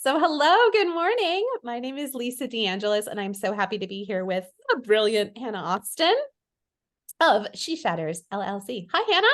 So hello, good morning. My name is Lisa DeAngelis, and I'm so happy to be here with the brilliant Hannah Austin of She Shatters LLC. Hi, Hannah.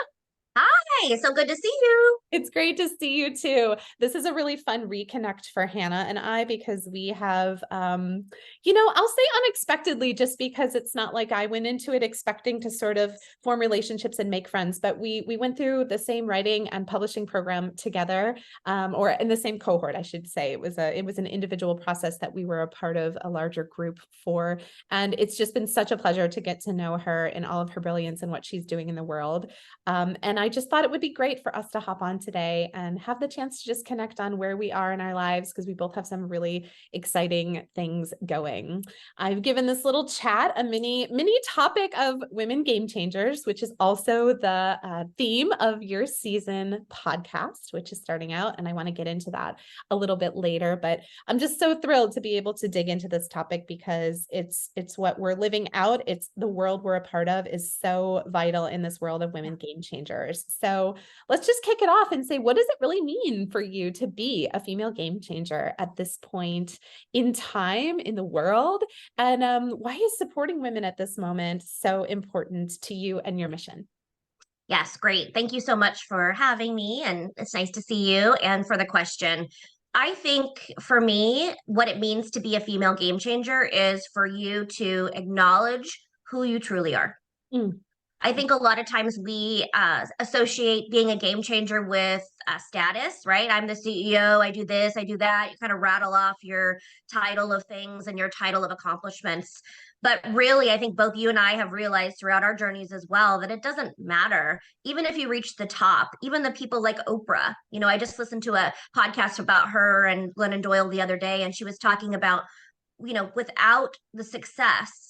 Hi, so good to see you. It's great to see you too. This is a really fun reconnect for Hannah and I because we have, I'll say unexpectedly, just because it's not like I went into it expecting to sort of form relationships and make friends, but we went through the same writing and publishing program together, or in the same cohort, I should say. It was an individual process that we were a part of a larger group for, and it's just been such a pleasure to get to know her in all of her brilliance and what she's doing in the world. And I just thought it would be great for us to hop on today and have the chance to just connect on where we are in our lives, because we both have some really exciting things going. I've given this little chat a mini topic of women game changers, which is also the theme of your season podcast, which is starting out. And I want to get into that a little bit later, but I'm just so thrilled to be able to dig into this topic because it's what we're living out. It's the world we're a part of is so vital in this world of women game changers. So let's just kick it off and say, what does it really mean for you to be a female game changer at this point in time in the world? And why is supporting women at this moment so important to you and your mission? Yes, great. Thank you so much for having me, and it's nice to see you and for the question. I think for me, what it means to be a female game changer is for you to acknowledge who you truly are. Mm. I think a lot of times we associate being a game changer with status, right? I'm the CEO, I do this, I do that. You kind of rattle off your title of things and your title of accomplishments. But really, I think both you and I have realized throughout our journeys as well that it doesn't matter. Even if you reach the top, even the people like Oprah, I just listened to a podcast about her and Glennon Doyle the other day, and she was talking about, without the success,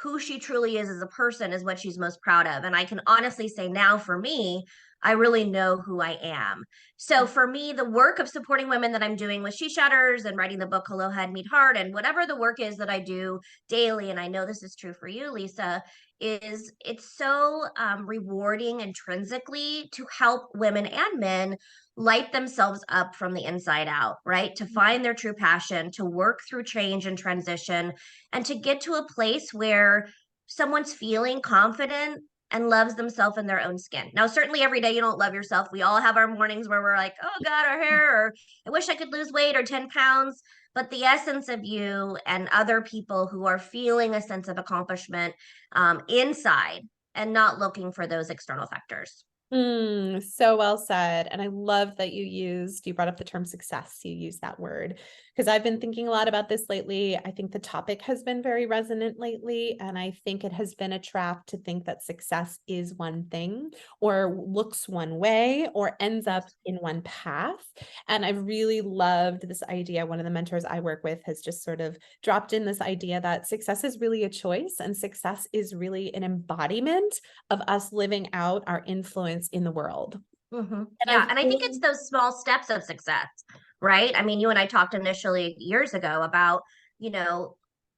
who she truly is as a person is what she's most proud of. And I can honestly say now for me, I really know who I am. So for me, the work of supporting women that I'm doing with She Shatters and writing the book Hello Head Meet Heart and whatever the work is that I do daily, and I know this is true for you, Lisa, is it's so rewarding intrinsically to help women and men light themselves up from the inside out, right? To find their true passion, to work through change and transition, and to get to a place where someone's feeling confident and loves themselves in their own skin. Now, certainly every day you don't love yourself. We all have our mornings where we're like, oh God, our hair, or I wish I could lose weight or 10 pounds. But the essence of you and other people who are feeling a sense of accomplishment inside and not looking for those external factors. So well said. And I love that you brought up the term success. You use that word because I've been thinking a lot about this lately. I think the topic has been very resonant lately. And I think it has been a trap to think that success is one thing or looks one way or ends up in one path. And I really loved this idea. One of the mentors I work with has just sort of dropped in this idea that success is really a choice and success is really an embodiment of us living out our influence in the world. Mm-hmm. And Yeah. I've And I think it's those small steps of success, right? I mean, you and I talked initially years ago about, you know,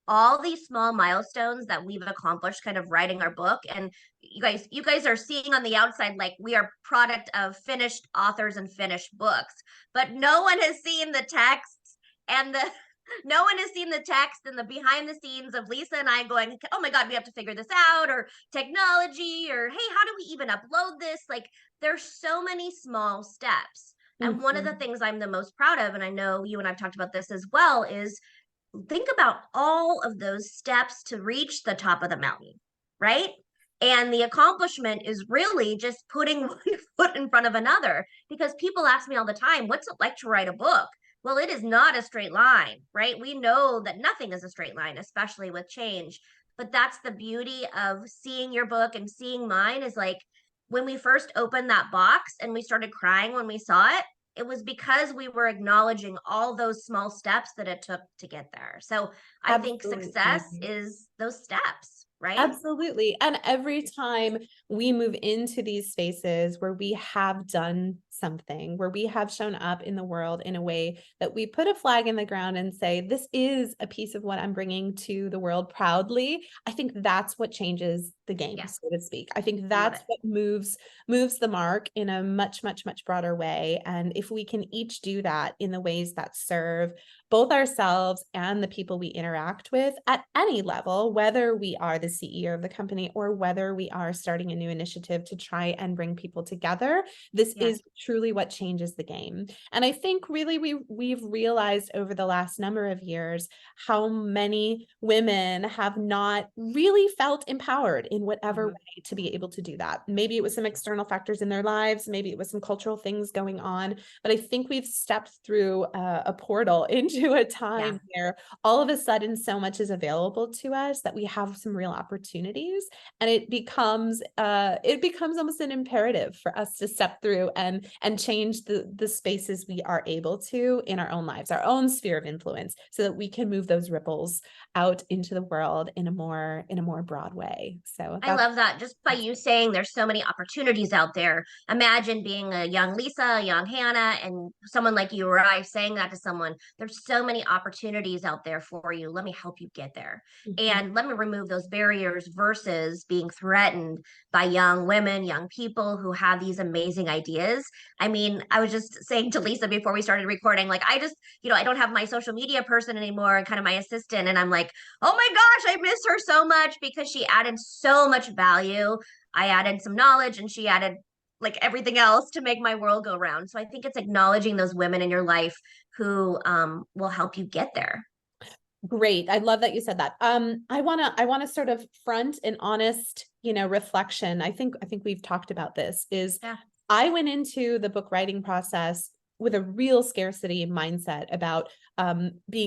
all these small milestones that we've accomplished kind of writing our book. And you guys are seeing on the outside like we are product of finished authors and finished books, but no one has seen the texts and the no one has seen the text and the behind the scenes of Lisa and I going, oh my God, we have to figure this out, or technology, or hey, how do we even upload this? Like, there's so many small steps. And one of the Mhm. things I'm the most proud of, and I know you and I've talked about this as well, is think about all of those steps to reach the top of the mountain, right? And the accomplishment is really just putting one foot in front of another, because people ask me all the time, what's it like to write a book? Well, it is not a straight line, right? We know that nothing is a straight line, especially with change. But that's the beauty of seeing your book and seeing mine is like when we first opened that box and we started crying when we saw it, it was because we were acknowledging all those small steps that it took to get there. So I think success Absolutely. is those steps, right? Absolutely. And every time we move into these spaces where we have done something, where we have shown up in the world in a way that we put a flag in the ground and say, this is a piece of what I'm bringing to the world proudly, I think that's what changes the game, Yeah. so to speak. I think I love that's it. what moves the mark in a much, much, much broader way. And if we can each do that in the ways that serve both ourselves and the people we interact with at any level, whether we are the CEO of the company or whether we are starting a new initiative to try and bring people together, this Yes. is truly what changes the game. And I think really we've realized over the last number of years how many women have not really felt empowered in whatever Mhm. way to be able to do that. Maybe it was some external factors in their lives, maybe it was some cultural things going on, but I think we've stepped through a portal into a time where all of a sudden so much is available to us that we have some real opportunities, and it becomes almost an imperative for us to step through and change the spaces we are able to in our own lives, our own sphere of influence, so that we can move those ripples out into the world in a more broad way. So I love that. Just by you saying there's so many opportunities out there. Imagine being a young Lisa, a young Hannah, and someone like you or I saying that to someone. There's so many opportunities out there for you. Let me help you get there. Mhm. And let me remove those barriers versus being threatened by young women, young people who have these amazing ideas. I mean, I was just saying to Lisa before we started recording, like, I just, I don't have my social media person anymore and kind of my assistant. And I'm like, oh my gosh, I miss her so much because she added so much value. I added some knowledge and she added like everything else to make my world go round. So I think it's acknowledging those women in your life who will help you get there. Great. I love that you said that. I want to sort of front an honest, reflection. I think we've talked about this, is Yeah. I went into the book writing process with a real scarcity mindset about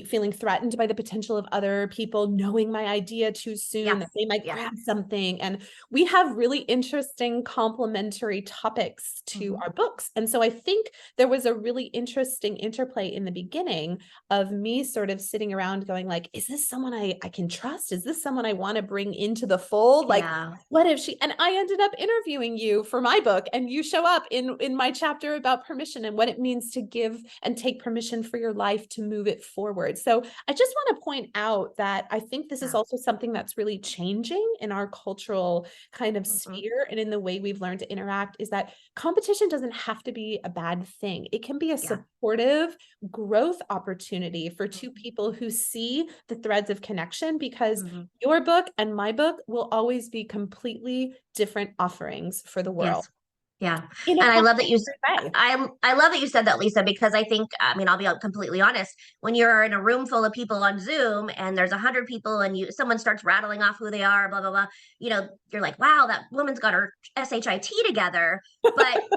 feeling threatened by the potential of other people knowing my idea too soon, Yes. that they might Yeah. grab something. And we have really interesting complementary topics to Mhm. our books. And so I think there was a really interesting interplay in the beginning of me sort of sitting around going like, is this someone I can trust? Is this someone I want to bring into the fold? Like, Yeah. what if she, and I ended up interviewing you for my book, and you show up in my chapter about permission and what it means to give and take permission for your life to move it forward. So I just want to point out that I think this is Yeah. also something that's really changing in our cultural kind of Mhm. sphere and in the way we've learned to interact, is that competition doesn't have to be a bad thing. It can be a Yeah. supportive growth opportunity for two Mhm. people who see the threads of connection, because Mhm. your book and my book will always be completely different offerings for the world Yes. Yeah. in a And I love that complementary way. I love that you said that, Lisa, because I think, I mean, I'll be completely honest. When you're in a room full of people on Zoom and there's 100 people and someone starts rattling off who they are, blah, blah, blah, you're like, wow, that woman's got her SHIT together. But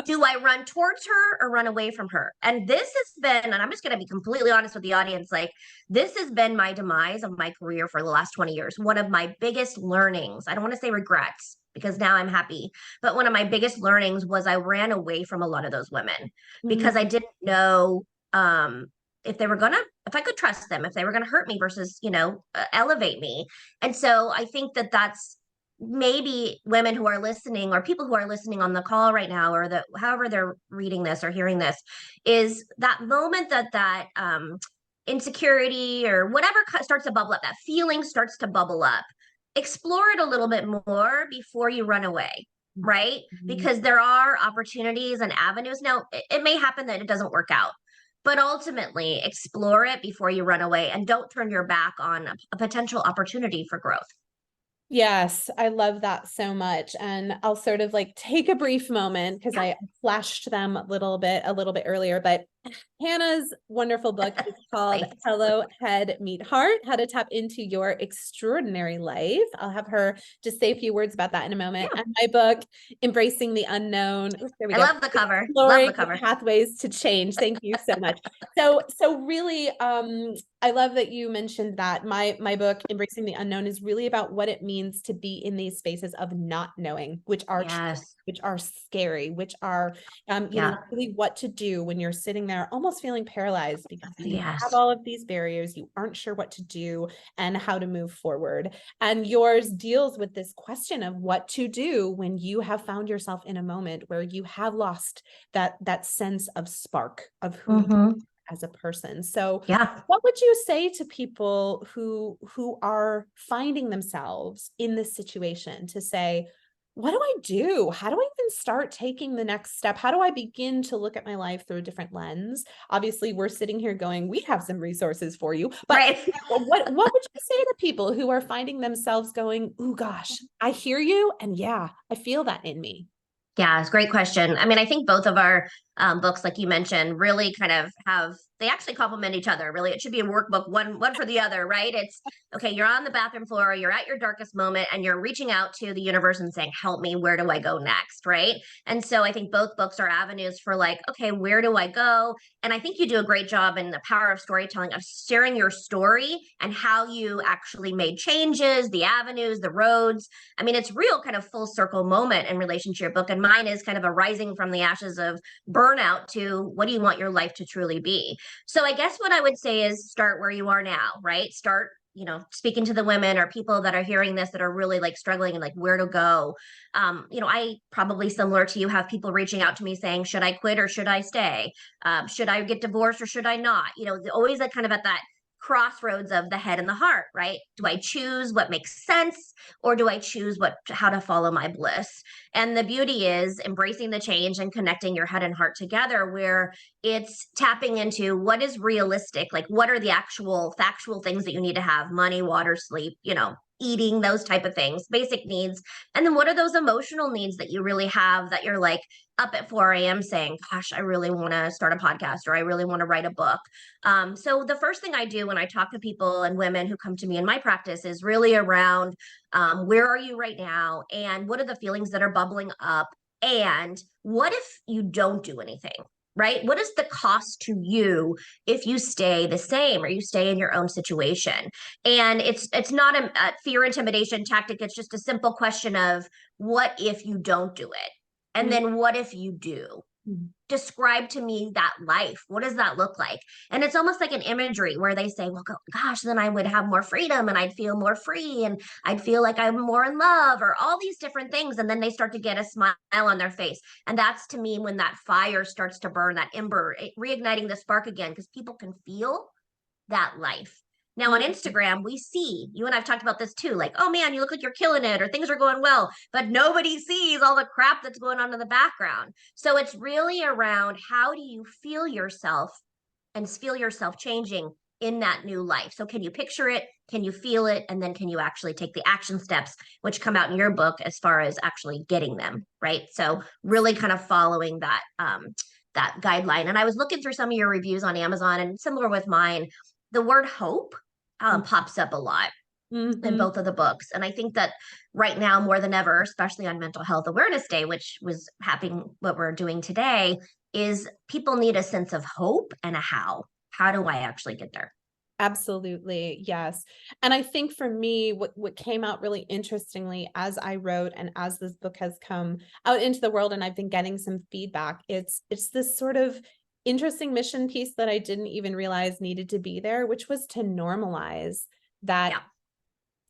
do I run towards her or run away from her? And this has been, and I'm just going to be completely honest with the audience, like, this has been my demise of my career for the last 20 years. One of my biggest learnings, I don't want to say regrets because now I'm happy, but one of my biggest learnings was I ran away from a lot of those women because I Mm. didn't know if they were going to, if I could trust them, if they were going to hurt me versus, elevate me. And so I think that that's maybe women who are listening or people who are listening on the call right now, or that however they're reading this or hearing this, is that moment that insecurity or whatever starts to bubble up, that feeling starts to bubble up, explore it a little bit more before you run away, right? Mhm. Because there are opportunities and avenues. Now it may happen that it doesn't work out, but ultimately explore it before you run away, and don't turn your back on a potential opportunity for growth. Yes, I love that so much. And I'll sort of like take a brief moment because Yeah. I flashed them a little bit earlier, but Hannah's wonderful book is called Thanks. Hello Head Meet Heart: How to Tap into Your Extraordinary Life. I'll have her just say a few words about that in a moment. Yeah. And my book, Embracing the Unknown. Ooh, there we I go. love the cover. Love Exploring the the cover. pathways to change. Thank you so much. So really, I love that you mentioned that my book, Embracing the Unknown, is really about what it means to be in these spaces of not knowing, which are Yes. which are scary, which are Yeah. really what to do when you're sitting there there almost feeling paralyzed because you have Yes. all of these barriers, you aren't sure what to do and how to move forward. And yours deals with this question of what to do when you have found yourself in a moment where you have lost that sense of spark of who you Mm-hmm. are as a person. So Yeah. what would you say to people who are finding themselves in this situation to say, what do I do? How do I even start taking the next step? How do I begin to look at my life through a different lens? Obviously, we're sitting here going, we have some resources for you, but Right. what would you say to people who are finding themselves going, oh gosh, I hear you, and yeah, I feel that in me. Yeah, it's a great question. I mean, I think both of our books, like you mentioned, really kind of they actually complement each other. Really, it should be a workbook, one for the other, right? It's okay, you're on the bathroom floor, you're at your darkest moment, and you're reaching out to the universe and saying, help me, where do I go next? Right. And so I think both books are avenues for like, okay, where do I go? And I think you do a great job in the power of storytelling of sharing your story and how you actually made changes, the avenues, the roads. I mean, it's real kind of full circle moment in relation to your book. And mine is kind of a rising from the ashes of burnout to what do you want your life to truly be? So I guess what I would say is start where you are now, right? Start, speaking to the women or people that are hearing this that are really like struggling and like where to go. I probably similar to you have people reaching out to me saying, should I quit or should I stay? Should I get divorced or should I not? Always like kind of at that crossroads of the head and the heart, right? Do I choose what makes sense or do I choose how to follow my bliss? And the beauty is embracing the change and connecting your head and heart together where it's tapping into what is realistic, like what are the actual factual things that you need to have, money, water, sleep, eating, those type of things, basic needs. And then what are those emotional needs that you really have that you're like up at 4 a.m. saying, gosh, I really want to start a podcast or I really want to write a book. So the first thing I do when I talk to people and women who come to me in my practice is really around where are you right now? And what are the feelings that are bubbling up? And what if you don't do anything? Right? What is the cost to you if you stay the same or you stay in your own situation? And it's not a fear intimidation tactic. It's just a simple question of what if you don't do it? And then what if you do? Mm-hmm. Describe to me that life. What does that look like? And it's almost like an imagery where they say, well, gosh, then I would have more freedom and I'd feel more free and I'd feel like I'm more in love or all these different things. And then they start to get a smile on their face. And that's to me when that fire starts to burn, that ember, reigniting the spark again, because people can feel that life. Now on Instagram, we see you and I've talked about this too, like, oh man, you look like you're killing it or things are going well, but nobody sees all the crap that's going on in the background. So it's really around how do you feel yourself and feel yourself changing in that new life. So can you picture it? Can you feel it? And then can you actually take the action steps, which come out in your book as far as actually getting them, right? So really kind of following that guideline. And I was looking through some of your reviews on Amazon and similar with mine, the word hope pops up a lot in Mm-hmm. both of the books. And I think that right now, more than ever, especially on Mental Health Awareness Day, which was happening, what we're doing today, is people need a sense of hope and a how. How do I actually get there? Absolutely. Yes. And I think for me, what came out really interestingly as I wrote and as this book has come out into the world and I've been getting some feedback, it's this sort of interesting mission piece that I didn't even realize needed to be there, which was to normalize that Yeah.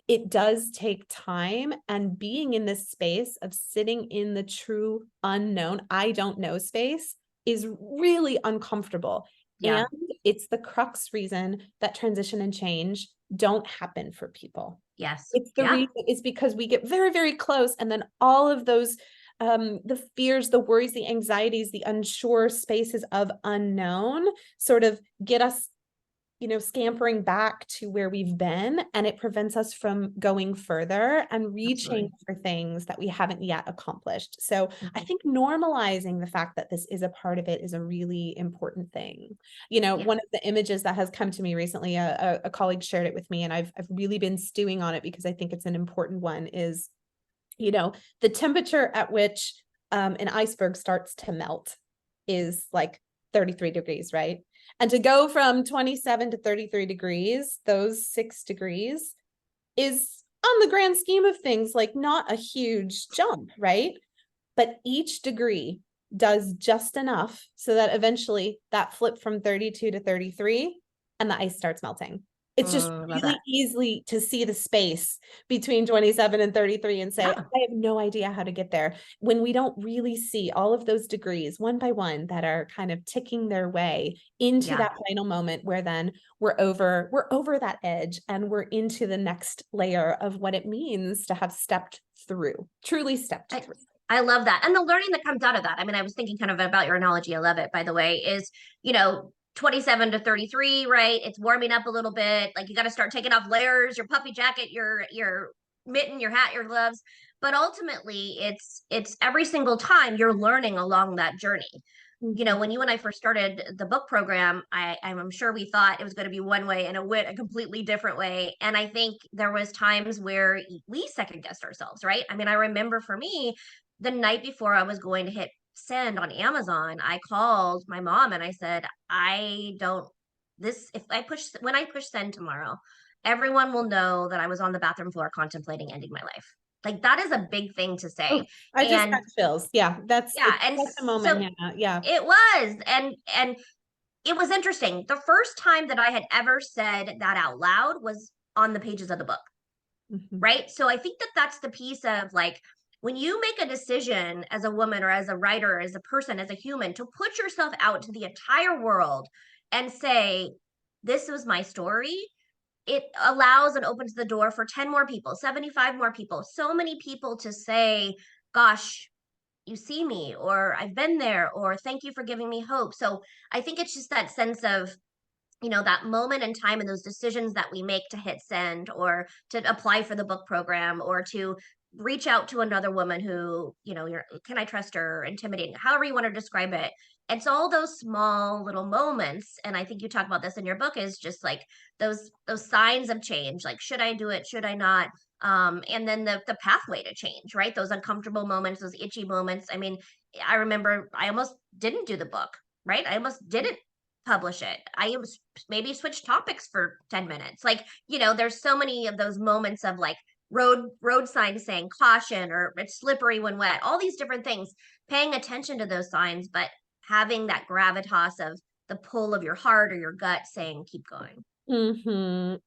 it does take time, and being in this space of sitting in the true unknown, I don't know space is really uncomfortable. Yeah. And it's the crux reason that transition and change don't happen for people. Yes. It's the Yeah. reason is because we get very, very close. And then all of those, the fears, the worries, the anxieties, the unsure spaces of unknown sort of get us scampering back to where we've been, and it prevents us from going further and reaching Absolutely. for things that we haven't yet accomplished. So I Mhm. think normalizing the fact that this is a part of it is a really important thing. Yeah. One of the images that has come to me recently, a colleague shared it with me, and I've really been stewing on it because I think it's an important one, is, the temperature at which an iceberg starts to melt is like 33 degrees, right? And to go from 27 to 33 degrees, those 6 degrees is on the grand scheme of things, like not a huge jump, right? But each degree does just enough so that eventually that flip from 32 to 33 and the ice starts melting. It's just Love really that. easily to see the space between 27 and 33 and say, Yeah. I have no idea how to get there. When we don't really see all of those degrees one by one that are kind of ticking their way into Yeah. that final moment where then we're over that edge and we're into the next layer of what it means to have stepped through, truly stepped I, through. I love that. And the learning that comes out of that. I mean, I was thinking kind of about your analogy. I love it, by the way, is, 27 to 33, right? It's warming up a little bit. Like you got to start taking off layers, your puffy jacket, your mitten, your hat, your gloves. But ultimately, it's every single time you're learning along that journey. When you and I first started the book program, I'm sure we thought it was going to be one way and it went a completely different way. And I think there was times where we second guessed ourselves, right? I mean, I remember for me, the night before I was going to hit send on Amazon, I called my mom and I said, I don't this if I push when I push send tomorrow, everyone will know that I was on the bathroom floor contemplating ending my life. Like that is a big thing to Oh, say. I just got And chills. Yeah, yeah, it's and such a moment, so Hannah. Yeah. it was. And it was interesting. The first time that I had ever said that out loud was on the pages of the book, Mhm. right? So I think that that's the piece of like when you make a decision as a woman or as a writer, as a person, as a human, to put yourself out to the entire world and say, this was my story, it allows and opens the door for 10 more people, 75 more people, so many people to say, gosh, you see me, or I've been there, or thank you for giving me hope. So I think it's just that sense of, that moment in time and those decisions that we make to hit send or to apply for the book program or to reach out to another woman who, can I trust her, intimidating, however you want to describe it. It's all those small little moments. And I think you talk about this in your book is just like those signs of change, like should I do it? Should I not? And then the pathway to change, right? Those uncomfortable moments, those itchy moments. I mean, I remember I almost didn't do the book, right? I almost didn't publish it. I was maybe switch topics for 10 minutes. Like, there's so many of those moments of like road signs saying caution or it's slippery when wet, all these different things, paying attention to those signs, but having that gravitas of the pull of your heart or your gut saying keep going.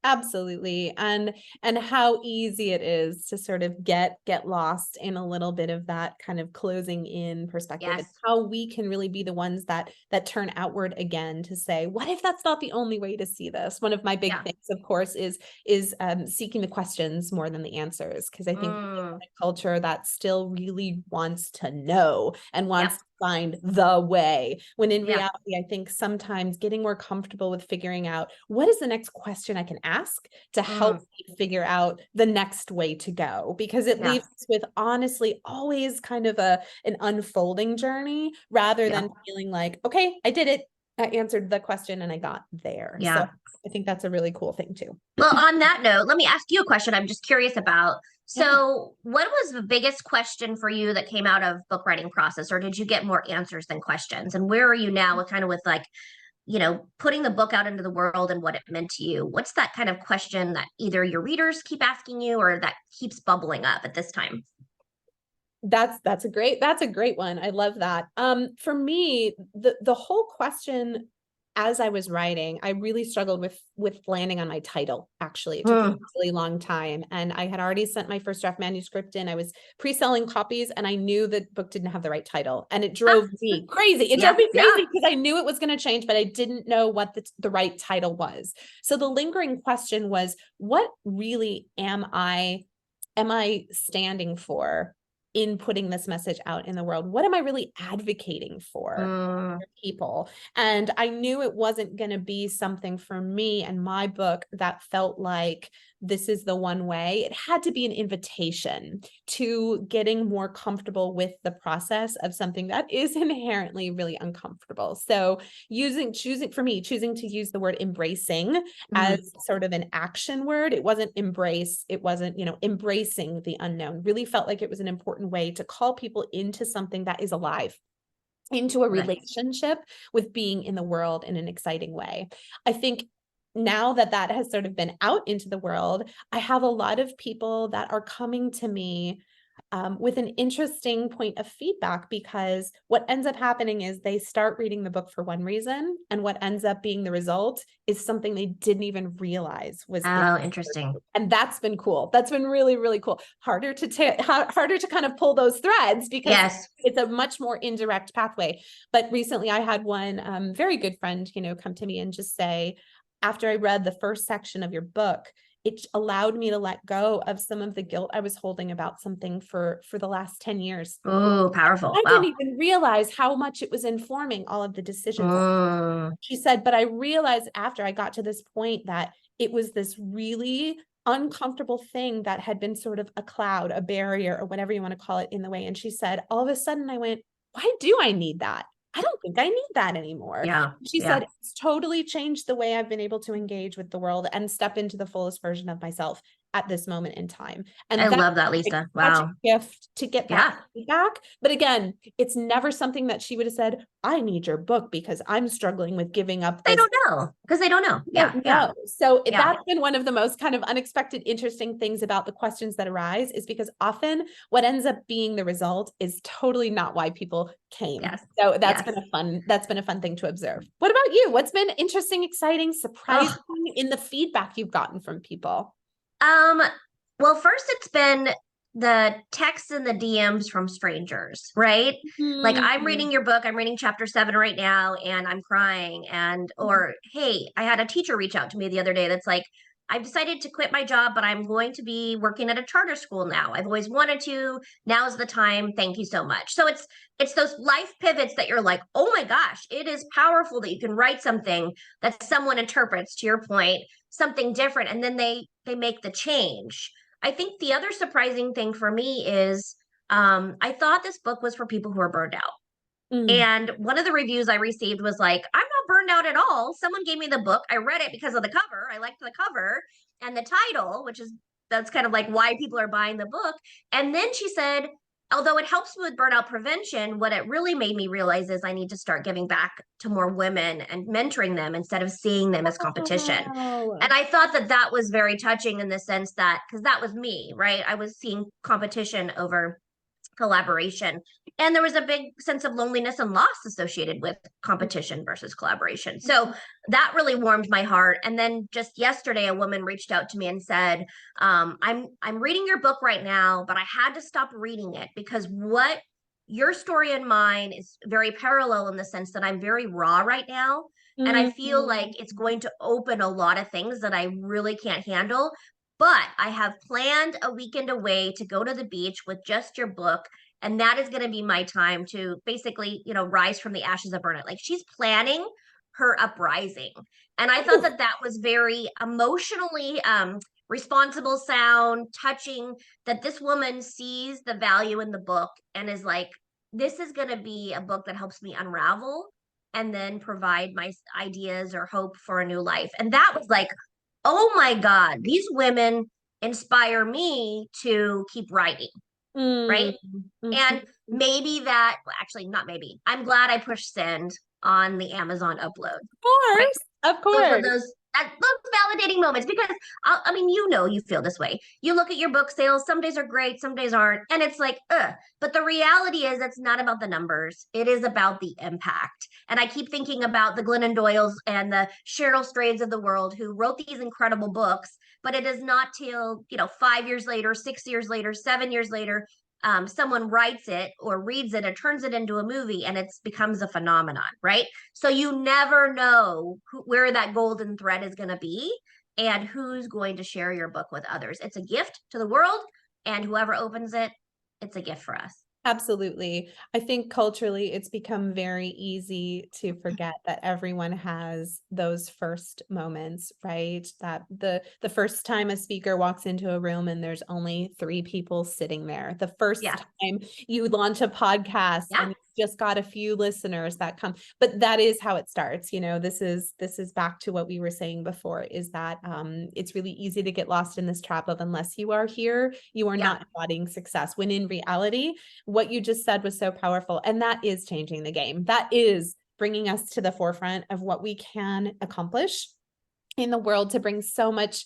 Absolutely. And how easy it is to sort of get lost in a little bit of that kind of closing in perspective, and Yes. how we can really be the ones that turn outward again to say, what if that's not the only way to see this? One of my big Yeah. things, of course, is seeking the questions more than the answers, because I think we live Mm, in a culture that still really wants to know and yep. wants to find the way, when in Yeah. reality, I think sometimes getting more comfortable with figuring out what is the next question I can ask to help Mm, me figure out the next way to go, because it yeah. leaves us with honestly always kind of an unfolding journey rather Yeah. than feeling like, okay, I did it. I answered the question and I got there. So Yeah. I think that's a really cool thing too. Well, on that note, let me ask you a question I'm just curious about. Yeah. So, what was the biggest question for you that came out of book writing process, or did you get more answers than questions? And where are you now with kind of with like, putting the book out into the world and what it meant to you? What's that kind of question that either your readers keep asking you or that keeps bubbling up at this time? That's a great one. I love that. For me, the whole question as I was writing, I really struggled with landing on my title. Actually, it took me a Hmm. really long time, and I had already sent my first draft manuscript in. I was pre-selling copies, and I knew the book didn't have the right title, and it Ah, drove me crazy. It drove yeah, me yeah, crazy because I knew it was going to change, but I didn't know what the right title was. So the lingering question was, what really am I standing for in putting this message out in the world? What am I really advocating for mm, people? And I knew it wasn't going to be something for me and my book that felt like this is the one way. It had to be an invitation to getting more comfortable with the process of something that is inherently really uncomfortable. So choosing to use the word embracing as mm, sort of an action word. It wasn't embrace. It wasn't, embracing the unknown. Really felt like it was an important way to call people into something that is alive, into a nice. relationship with being in the world in an exciting way. I think now that that has sort of been out into the world, I have a lot of people that are coming to me with an interesting point of feedback, because what ends up happening is they start reading the book for one reason, and what ends up being the result is something they didn't even realize was in Oh, the interesting. book. And that's been cool. That's been really, really cool. Harder to kind of pull those threads, because Yes. it's a much more indirect pathway. But recently I had one very good friend, come to me and just say, after I read the first section of your book, it allowed me to let go of some of the guilt I was holding about something for the last 10 years. Oh, powerful. I didn't Wow. even realize how much it was informing all of the decisions. Mm, She said, but I realized after I got to this point that it was this really uncomfortable thing that had been sort of a cloud, a barrier, or whatever you want to call it, in the way. And she said, all of a sudden I went, why do I need that? I don't think I need that anymore. yeah. She Yeah. said, it's totally changed the way I've been able to engage with the world and step into the fullest version of myself at this moment in time. I And that's love that, like Lisa. such a Wow. gift to get Yeah. that feedback. But again, it's never something that she would have said, I need your book because I'm struggling with giving up They this. don't know because they don't know. Yeah. Don't Yeah. know. So Yeah. that's been one of the most kind of unexpected, interesting things about the questions that arise, is because often what ends up being the result is totally not why people came. Yes. So that's Yes. been a fun thing to observe. What about you? What's been interesting, exciting, surprising Oh, in the feedback you've gotten from people? um, well, first it's been the texts and the DMs from strangers, right? Like I'm Mhm. reading your book, I'm reading chapter 7 right now and I'm crying or hey, I had a teacher reach out to me the other day that's like, I've decided to quit my job, but I'm going to be working at a charter school now. I've always wanted to. Now's the time. Thank you so much. So it's those life pivots that you're like, "Oh my gosh, it is powerful that you can write something that someone interprets, to your point, something different, and then they make the change." I think the other surprising thing for me is I thought this book was for people who are burned out. Mm. And one of the reviews I received was like, I'm not burned out at all. Someone gave me the book. I read it because of the cover. I liked the cover and the title, that's kind of like why people are buying the book. And then she said, although it helps with burnout prevention, what it really made me realize is I need to start giving back to more women and mentoring them instead of seeing them as competition. Wow. And I thought that that was very touching in the sense that, because that was me, right? I was seeing competition over collaboration. And there was a big sense of loneliness and loss associated with competition versus collaboration. So that really warmed my heart. And then just yesterday, a woman reached out to me and said, I'm reading your book right now, but I had to stop reading it because what your story and mine is very parallel in the sense that I'm very raw right now. And I feel like it's Mhm. going to open a lot of things that I really can't handle. But I have planned a weekend away to go to the beach with just your book. And that is going to be my time to basically, rise from the ashes of burnout. Like she's planning her uprising. And I thought Ooh. that that was very emotionally responsible, sound, touching, that this woman sees the value in the book and is like, this is going to be a book that helps me unravel and then provide my ideas or hope for a new life. And that was like, oh my God, these women inspire me to keep writing, Mm. right? And Mhm. maybe that, well, actually, not maybe, I'm glad I pushed send on the Amazon upload, Of right? course, of Those were course. those validating moments because I mean, you feel this way. You look at your book sales, some days are great, some days aren't. And it's like, but the reality is it's not about the numbers. It is about the impact. And I keep thinking about the Glennon Doyles and the Cheryl Strayeds of the world who wrote these incredible books, but it is not till, 5 years later, 6 years later, 7 years later, someone writes it or reads it or turns it into a movie and it becomes a phenomenon, right? So you never know where that golden thread is going to be and who's going to share your book with others. It's a gift to the world, and whoever opens it, it's a gift for us. Absolutely. I think culturally it's become very easy to forget that everyone has those first moments, right? That the first time a speaker walks into a room and there's only 3 people sitting there. The first Yeah. time you launch a podcast Yeah. and you just got a few listeners that come. But that is how it starts. This is back to what we were saying before, is that it's really easy to get lost in this trap of, unless you are here, you are Yeah. not embodying success. When in reality, what you just said was so powerful. And that is changing the game. That is bringing us to the forefront of what we can accomplish in the world to bring so much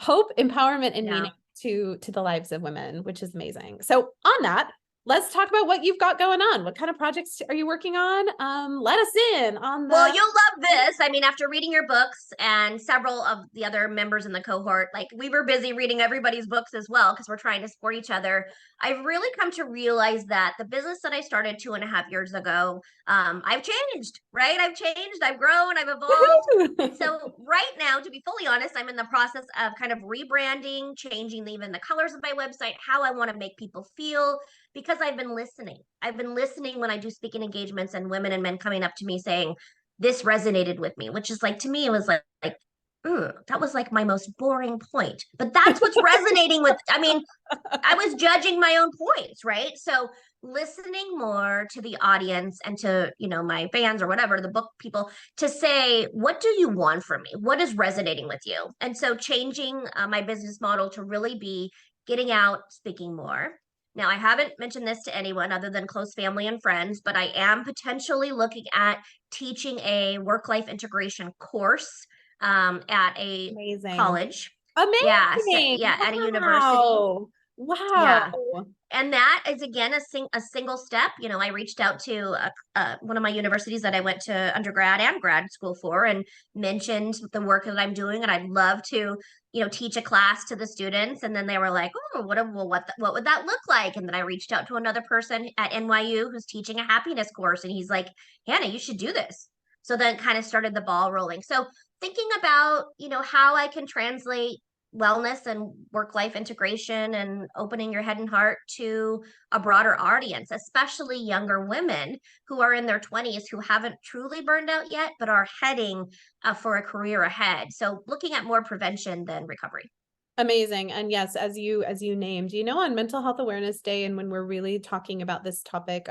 hope, empowerment, and Yeah. meaning to the lives of women, which is amazing. So on that, let's talk about what you've got going on. What kind of projects are you working on? Let us in on the. Well, you'll love this. I mean, after reading your books and several of the other members in the cohort, like we were busy reading everybody's books as well because we're trying to support each other. I've really come to realize that the business that I started 2.5 years ago, I've changed, right? I've changed, I've grown, I've evolved. And so right now, to be fully honest, I'm in the process of kind of rebranding, changing even the colors of my website, how I want to make people feel, because I've been listening. I've been listening when I do speaking engagements and women and men coming up to me saying, this resonated with me, which is like, to me, it was like that was like my most boring point. But that's what's resonating with, I mean, I was judging my own points, right? So listening more to the audience and to, my fans or whatever, the book people, to say, what do you want from me? What is resonating with you? And so changing my business model to really be getting out, speaking more. Now, I haven't mentioned this to anyone other than close family and friends, but I am potentially looking at teaching a work-life integration course at a Amazing. college. Amazing. Yeah, at a university. Wow. Yeah. Wow. And that is again a single step. I reached out to one of my universities that I went to undergrad and grad school for, and mentioned the work that I'm doing, and I'd love to, teach a class to the students. And then they were like, "Oh, what would that look like?" And then I reached out to another person at NYU who's teaching a happiness course, and he's like, "Hannah, you should do this." So then kind of started the ball rolling. So thinking about, how I can translate wellness and work life integration and opening your head and heart to a broader audience, especially younger women who are in their 20s who haven't truly burned out yet, but are heading for a career ahead. So looking at more prevention than recovery. Amazing. And yes, as you named, on Mental Health Awareness Day, and when we're really talking about this topic,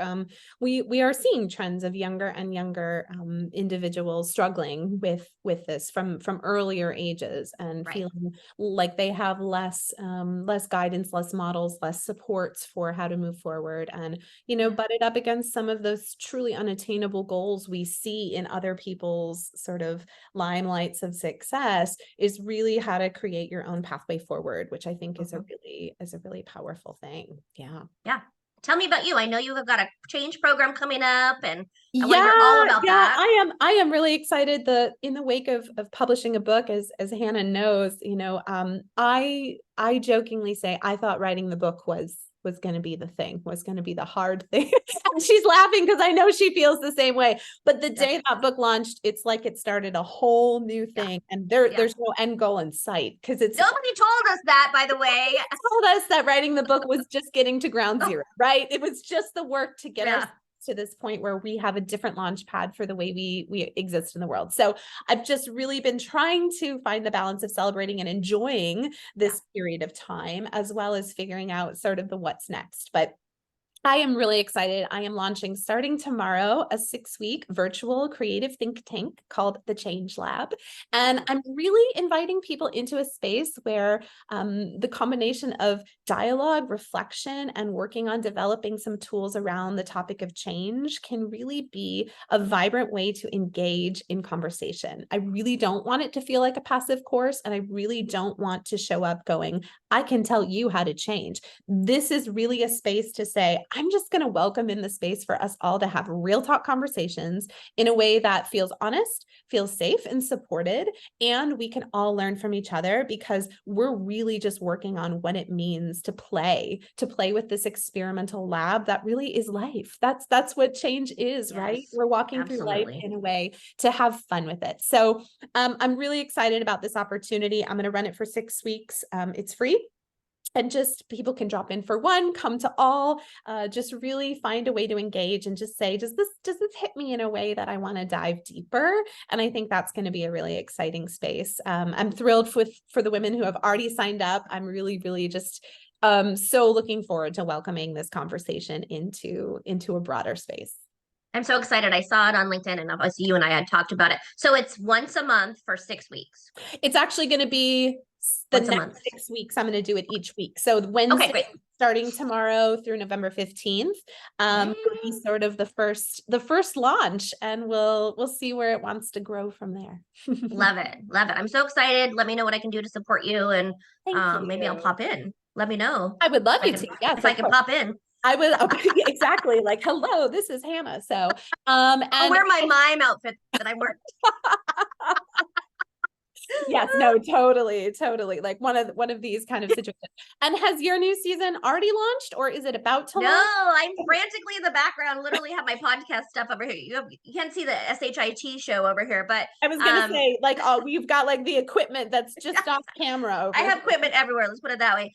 we are seeing trends of younger and younger individuals struggling with this from earlier ages, and Right. feeling like they have less guidance, less models, less supports for how to move forward, and butted up against some of those truly unattainable goals we see in other people's sort of limelights of success, is really how to create your own pathway forward, which I think is a really powerful thing. Yeah. Yeah. Tell me about you. I know you have got a change program coming up, and I want to hear all about that. I am really excited. In the wake of publishing a book, as Hannah knows, I jokingly say I thought writing the book was going to be the thing, was going to be the hard thing. And she's laughing because I know she feels the same way. But the day that book launched, it's like it started a whole new thing, and there's no end goal in sight, because nobody told us that, by the way. Told us that writing the book was just getting to ground zero, right? It was just the work to get us to this point where we have a different launch pad for the way we exist in the world. So I've just really been trying to find the balance of celebrating and enjoying this period of time, as well as figuring out sort of the what's next. But I am really excited. I am launching, starting tomorrow, a 6-week virtual creative think tank called the Change Lab. And I'm really inviting people into a space where the combination of dialogue, reflection, and working on developing some tools around the topic of change can really be a vibrant way to engage in conversation. I really don't want it to feel like a passive course, and I really don't want to show up going, I can tell you how to change. This is really a space to say, I'm just going to welcome in the space for us all to have real talk conversations in a way that feels honest, feels safe and supported, and we can all learn from each other, because we're really just working on what it means to play with this experimental lab that really is life. That's what change is, right? We're walking through life in a way to have fun with it. So I'm really excited about this opportunity. I'm going to run it for 6 weeks. It's free. And just people can drop in for one, come to all, just really find a way to engage and just say, does this hit me in a way that I want to dive deeper? And I think that's going to be a really exciting space. I'm thrilled for the women who have already signed up. I'm really, really just so looking forward to welcoming this conversation into a broader space. I'm so excited. I saw it on LinkedIn, and obviously you and I had talked about it. So it's once a month for 6 weeks. It's actually going to be the next 6 weeks. I'm going to do it each week. So Wednesday, starting tomorrow through November 15th, will be sort of the first launch, and we'll see where it wants to grow from there. Love it. I'm so excited. Let me know what I can do to support you, and maybe I'll pop in. let me know. I would love If I you can, to. Yes, if I of can course. pop in. I would exactly like, hello, this is Hannah. So, I'll and wear my mime outfit that I'm wearing. yes, no, totally, totally. Like one of these kind of situations. And has your new season already launched, or is it about to No, launch? I'm frantically in the background, literally have my podcast stuff over here. You can't see the SHIT show over here, but I was gonna say, like, oh, we've got like the equipment that's just off camera over I have here. equipment everywhere. Let's put it that way.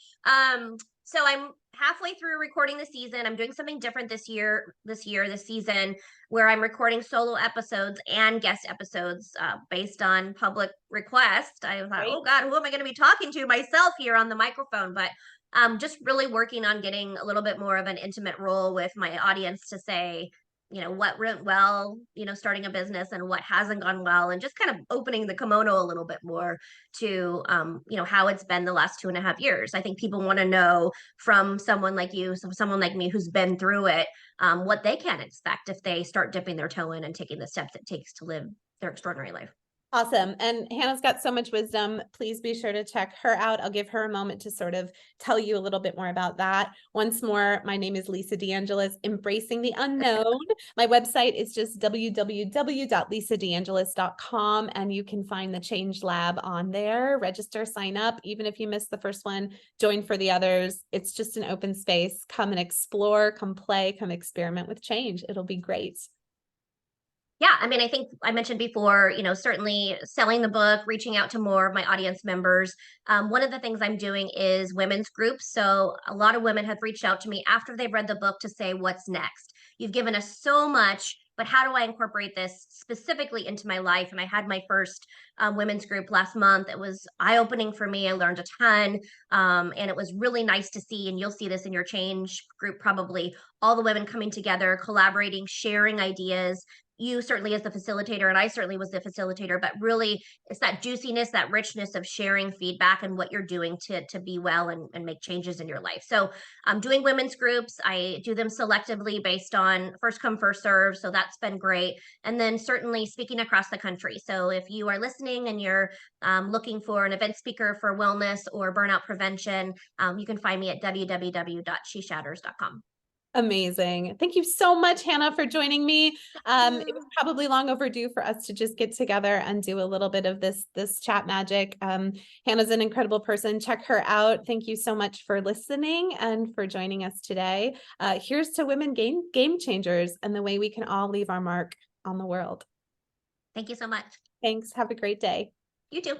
So I'm halfway through recording the season. I'm doing something different this season, where I'm recording solo episodes and guest episodes based on public request. I thought, Right? oh God, who am I going to be talking to myself here on the microphone? But just really working on getting a little bit more of an intimate role with my audience to say, what went well, starting a business, and what hasn't gone well, and just kind of opening the kimono a little bit more to how it's been the last 2.5 years. I think people want to know from someone like you, someone like me who's been through it, what they can expect if they start dipping their toe in and taking the steps it takes to live their extraordinary life. Awesome. And Hannah's got so much wisdom. Please be sure to check her out. I'll give her a moment to sort of tell you a little bit more about that. Once more, my name is Lisa DeAngelis, Embracing the Unknown. My website is just www.lisadeangelis.com, and you can find the Change Lab on there. Register, sign up. Even if you missed the first one, join for the others. It's just an open space. Come and explore, come play, come experiment with change. It'll be great. Yeah, I mean, I think I mentioned before, certainly selling the book, reaching out to more of my audience members. One of the things I'm doing is women's groups. So a lot of women have reached out to me after they've read the book to say, what's next? You've given us so much, but how do I incorporate this specifically into my life? And I had my first women's group last month. It was eye-opening for me. I learned a ton. And it was really nice to see, and you'll see this in your change group probably, all the women coming together, collaborating, sharing ideas. You certainly as the facilitator, and I certainly was the facilitator, but really it's that juiciness, that richness of sharing feedback and what you're doing to be well and make changes in your life. So I'm doing women's groups. I do them selectively based on first come, first serve. So that's been great. And then certainly speaking across the country. So if you are listening and you're looking for an event speaker for wellness or burnout prevention, you can find me at www.sheshatters.com. Amazing. Thank you so much, Hannah, for joining me. It was probably long overdue for us to just get together and do a little bit of this chat magic. Hannah's an incredible person. Check her out. Thank you so much for listening and for joining us today. Here's to women game changers and the way we can all leave our mark on the world. Thank you so much. Thanks. Have a great day. You too.